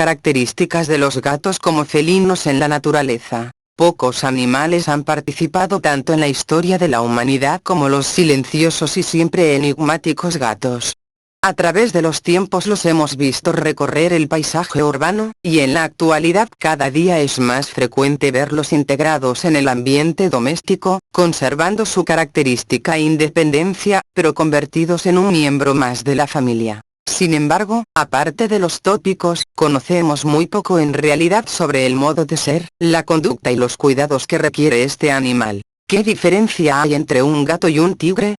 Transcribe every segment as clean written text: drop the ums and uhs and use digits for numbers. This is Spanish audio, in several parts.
características de los gatos como felinos en la naturaleza. Pocos animales han participado tanto en la historia de la humanidad como los silenciosos y siempre enigmáticos gatos. A través de los tiempos los hemos visto recorrer el paisaje urbano, y en la actualidad cada día es más frecuente verlos integrados en el ambiente doméstico, conservando su característica independencia, pero convertidos en un miembro más de la familia. Sin embargo, aparte de los tópicos, conocemos muy poco en realidad sobre el modo de ser, la conducta y los cuidados que requiere este animal. ¿Qué diferencia hay entre un gato y un tigre?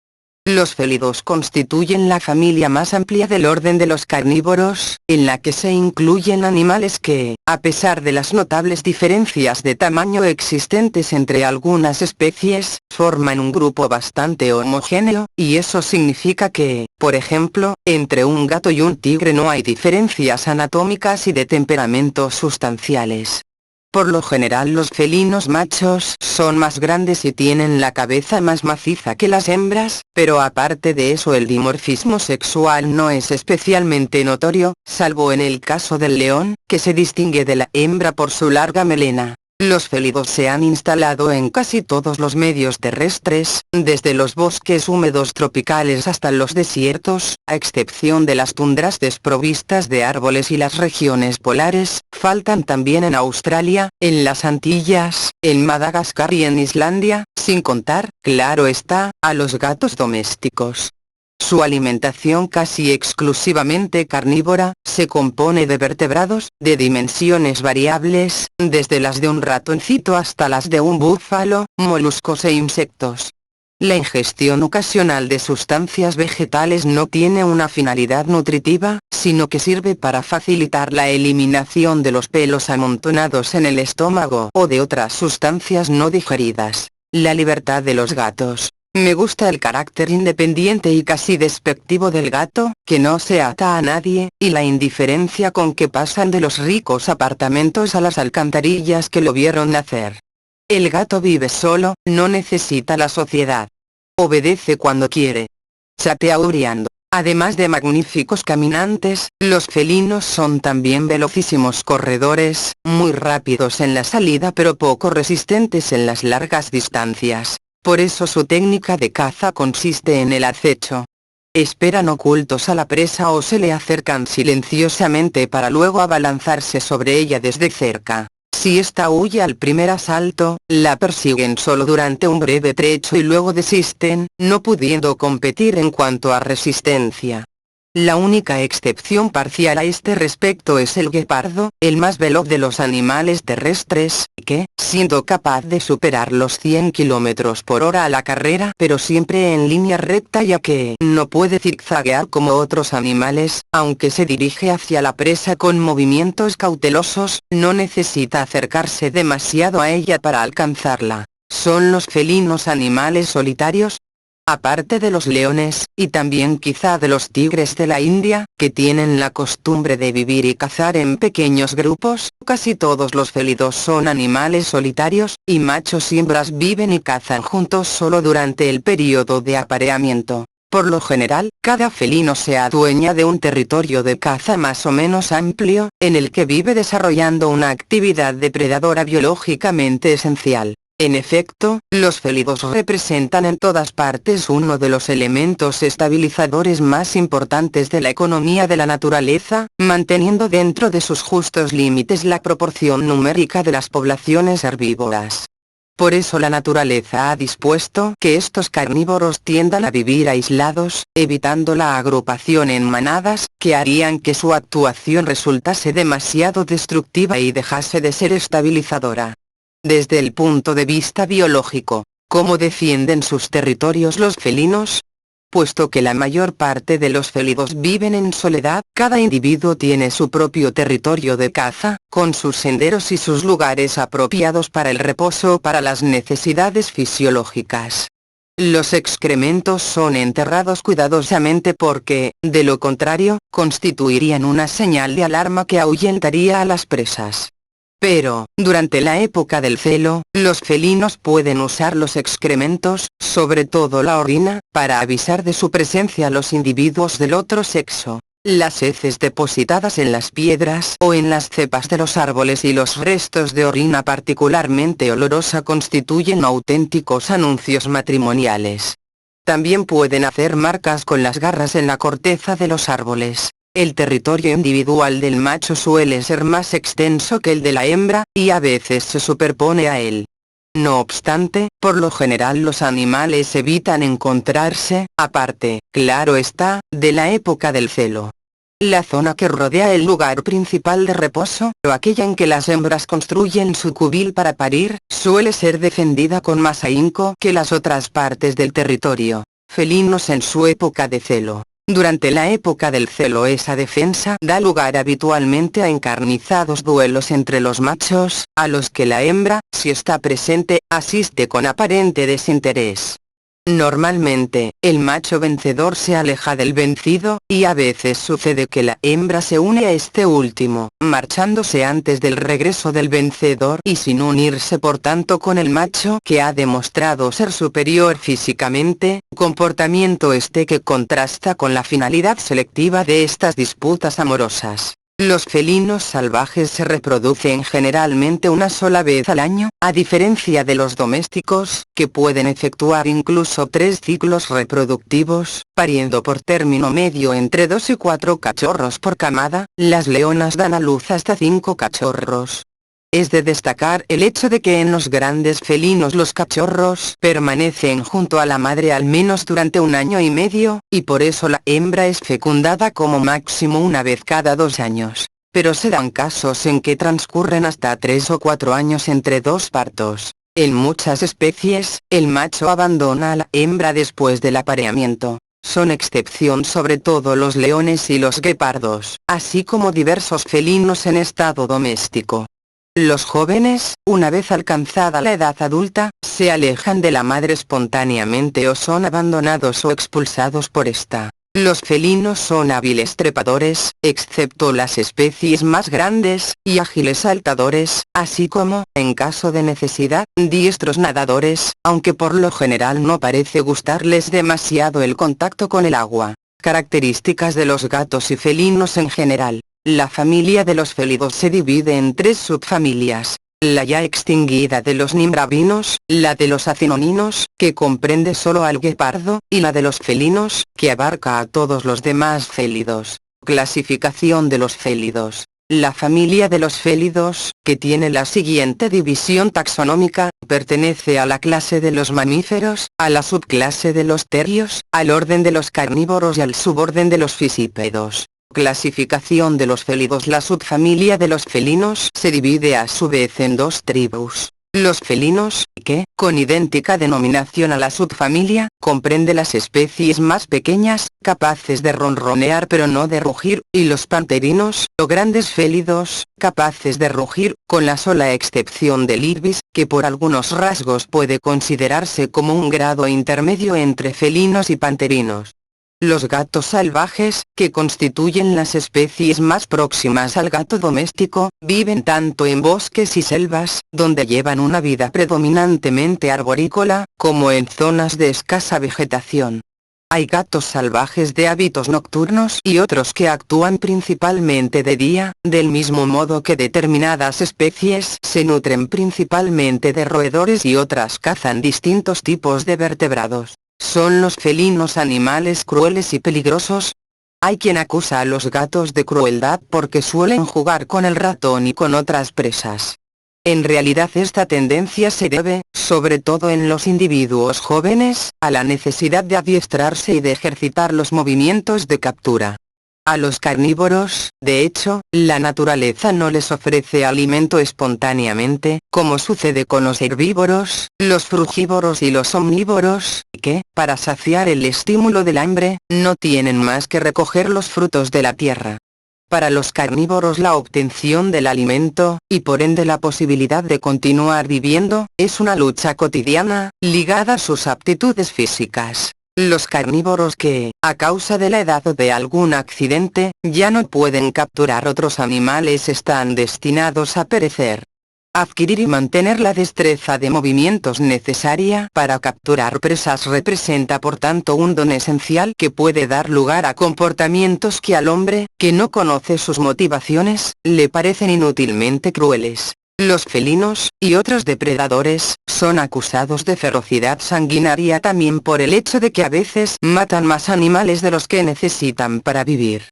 Los félidos constituyen la familia más amplia del orden de los carnívoros, en la que se incluyen animales que, a pesar de las notables diferencias de tamaño existentes entre algunas especies, forman un grupo bastante homogéneo, y eso significa que, por ejemplo, entre un gato y un tigre no hay diferencias anatómicas y de temperamento sustanciales. Por lo general los felinos machos son más grandes y tienen la cabeza más maciza que las hembras, pero aparte de eso el dimorfismo sexual no es especialmente notorio, salvo en el caso del león, que se distingue de la hembra por su larga melena. Los félidos se han instalado en casi todos los medios terrestres, desde los bosques húmedos tropicales hasta los desiertos, a excepción de las tundras desprovistas de árboles y las regiones polares. Faltan también en Australia, en las Antillas, en Madagascar y en Islandia, sin contar, claro está, a los gatos domésticos. Su alimentación casi exclusivamente carnívora, se compone de vertebrados, de dimensiones variables, desde las de un ratoncito hasta las de un búfalo, moluscos e insectos. La ingestión ocasional de sustancias vegetales no tiene una finalidad nutritiva, sino que sirve para facilitar la eliminación de los pelos amontonados en el estómago o de otras sustancias no digeridas. La libertad de los gatos. Me gusta el carácter independiente y casi despectivo del gato, que no se ata a nadie, y la indiferencia con que pasan de los ricos apartamentos a las alcantarillas que lo vieron nacer. El gato vive solo, no necesita la sociedad. Obedece cuando quiere. Chatea uriando. Además de magníficos caminantes, los felinos son también velocísimos corredores, muy rápidos en la salida pero poco resistentes en las largas distancias. Por eso su técnica de caza consiste en el acecho. Esperan ocultos a la presa o se le acercan silenciosamente para luego abalanzarse sobre ella desde cerca. Si ésta huye al primer asalto, la persiguen solo durante un breve trecho y luego desisten, no pudiendo competir en cuanto a resistencia. La única excepción parcial a este respecto es el guepardo, el más veloz de los animales terrestres, que, siendo capaz de superar los 100 km por hora a la carrera pero siempre en línea recta ya que no puede zigzaguear como otros animales, aunque se dirige hacia la presa con movimientos cautelosos, no necesita acercarse demasiado a ella para alcanzarla. ¿Son los felinos animales solitarios? Aparte de los leones, y también quizá de los tigres de la India, que tienen la costumbre de vivir y cazar en pequeños grupos, casi todos los félidos son animales solitarios, y machos y hembras viven y cazan juntos solo durante el período de apareamiento. Por lo general, cada felino se adueña de un territorio de caza más o menos amplio, en el que vive desarrollando una actividad depredadora biológicamente esencial. En efecto, los félidos representan en todas partes uno de los elementos estabilizadores más importantes de la economía de la naturaleza, manteniendo dentro de sus justos límites la proporción numérica de las poblaciones herbívoras. Por eso la naturaleza ha dispuesto que estos carnívoros tiendan a vivir aislados, evitando la agrupación en manadas, que harían que su actuación resultase demasiado destructiva y dejase de ser estabilizadora. Desde el punto de vista biológico, ¿cómo defienden sus territorios los felinos? Puesto que la mayor parte de los félidos viven en soledad, cada individuo tiene su propio territorio de caza, con sus senderos y sus lugares apropiados para el reposo o para las necesidades fisiológicas. Los excrementos son enterrados cuidadosamente porque, de lo contrario, constituirían una señal de alarma que ahuyentaría a las presas. Pero, durante la época del celo, los felinos pueden usar los excrementos, sobre todo la orina, para avisar de su presencia a los individuos del otro sexo. Las heces depositadas en las piedras o en las cepas de los árboles y los restos de orina particularmente olorosa constituyen auténticos anuncios matrimoniales. También pueden hacer marcas con las garras en la corteza de los árboles. El territorio individual del macho suele ser más extenso que el de la hembra, y a veces se superpone a él. No obstante, por lo general los animales evitan encontrarse, aparte, claro está, de la época del celo. La zona que rodea el lugar principal de reposo, o aquella en que las hembras construyen su cubil para parir, suele ser defendida con más ahínco que las otras partes del territorio felinos en su época de celo. Durante la época del celo esa defensa da lugar habitualmente a encarnizados duelos entre los machos, a los que la hembra, si está presente, asiste con aparente desinterés. Normalmente, el macho vencedor se aleja del vencido, y a veces sucede que la hembra se une a este último, marchándose antes del regreso del vencedor y sin unirse por tanto con el macho que ha demostrado ser superior físicamente, comportamiento este que contrasta con la finalidad selectiva de estas disputas amorosas. Los felinos salvajes se reproducen generalmente una sola vez al año, a diferencia de los domésticos, que pueden efectuar incluso 3 ciclos reproductivos, pariendo por término medio entre 2 y 4 cachorros por camada. Las leonas dan a luz hasta 5 cachorros. Es de destacar el hecho de que en los grandes felinos los cachorros permanecen junto a la madre al menos durante 1 año y medio, y por eso la hembra es fecundada como máximo una vez cada 2 años. Pero se dan casos en que transcurren hasta 3 o 4 años entre 2 partos. En muchas especies, el macho abandona a la hembra después del apareamiento. Son excepción sobre todo los leones y los guepardos, así como diversos felinos en estado doméstico. Los jóvenes, una vez alcanzada la edad adulta, se alejan de la madre espontáneamente o son abandonados o expulsados por esta. Los felinos son hábiles trepadores, excepto las especies más grandes, y ágiles saltadores, así como, en caso de necesidad, diestros nadadores, aunque por lo general no parece gustarles demasiado el contacto con el agua. Características de los gatos y felinos en general. La familia de los félidos se divide en 3 subfamilias. La ya extinguida de los nimbravinos, la de los acinoninos, que comprende solo al guepardo, y la de los felinos, que abarca a todos los demás félidos. Clasificación de los félidos. La familia de los félidos, que tiene la siguiente división taxonómica, pertenece a la clase de los mamíferos, a la subclase de los terios, al orden de los carnívoros y al suborden de los fisípedos. Clasificación de los félidos. La subfamilia de los felinos se divide a su vez en 2 tribus. Los felinos, que, con idéntica denominación a la subfamilia, comprende las especies más pequeñas, capaces de ronronear pero no de rugir, y los panterinos, o grandes félidos, capaces de rugir, con la sola excepción del ibis, que por algunos rasgos puede considerarse como un grado intermedio entre felinos y panterinos. Los gatos salvajes, que constituyen las especies más próximas al gato doméstico, viven tanto en bosques y selvas, donde llevan una vida predominantemente arborícola, como en zonas de escasa vegetación. Hay gatos salvajes de hábitos nocturnos y otros que actúan principalmente de día, del mismo modo que determinadas especies se nutren principalmente de roedores y otras cazan distintos tipos de vertebrados. ¿Son los felinos animales crueles y peligrosos? Hay quien acusa a los gatos de crueldad porque suelen jugar con el ratón y con otras presas. En realidad esta tendencia se debe, sobre todo en los individuos jóvenes, a la necesidad de adiestrarse y de ejercitar los movimientos de captura. A los carnívoros, de hecho, la naturaleza no les ofrece alimento espontáneamente, como sucede con los herbívoros, los frugívoros y los omnívoros, que, para saciar el estímulo del hambre, no tienen más que recoger los frutos de la tierra. Para los carnívoros la obtención del alimento, y por ende la posibilidad de continuar viviendo, es una lucha cotidiana, ligada a sus aptitudes físicas. Los carnívoros que, a causa de la edad o de algún accidente, ya no pueden capturar otros animales están destinados a perecer. Adquirir y mantener la destreza de movimientos necesaria para capturar presas representa por tanto un don esencial que puede dar lugar a comportamientos que al hombre, que no conoce sus motivaciones, le parecen inútilmente crueles. Los felinos, y otros depredadores, son acusados de ferocidad sanguinaria también por el hecho de que a veces matan más animales de los que necesitan para vivir.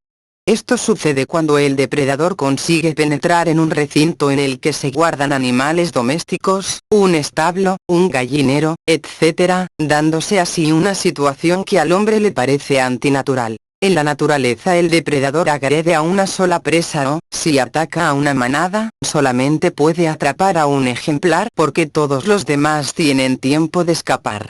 Esto sucede cuando el depredador consigue penetrar en un recinto en el que se guardan animales domésticos, un establo, un gallinero, etc., dándose así una situación que al hombre le parece antinatural. En la naturaleza el depredador agrede a una sola presa o, si ataca a una manada, solamente puede atrapar a un ejemplar porque todos los demás tienen tiempo de escapar.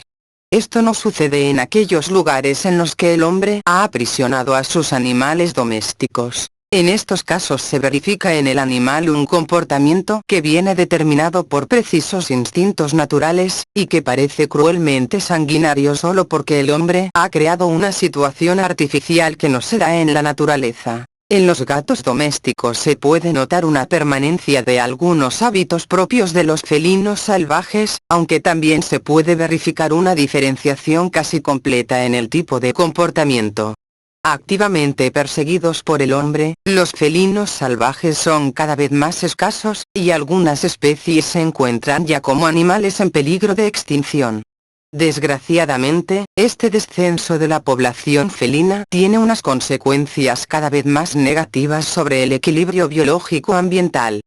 Esto no sucede en aquellos lugares en los que el hombre ha aprisionado a sus animales domésticos. En estos casos se verifica en el animal un comportamiento que viene determinado por precisos instintos naturales, y que parece cruelmente sanguinario solo porque el hombre ha creado una situación artificial que no se da en la naturaleza. En los gatos domésticos se puede notar una permanencia de algunos hábitos propios de los felinos salvajes, aunque también se puede verificar una diferenciación casi completa en el tipo de comportamiento. Activamente perseguidos por el hombre, los felinos salvajes son cada vez más escasos, y algunas especies se encuentran ya como animales en peligro de extinción. Desgraciadamente, este descenso de la población felina tiene unas consecuencias cada vez más negativas sobre el equilibrio biológico ambiental.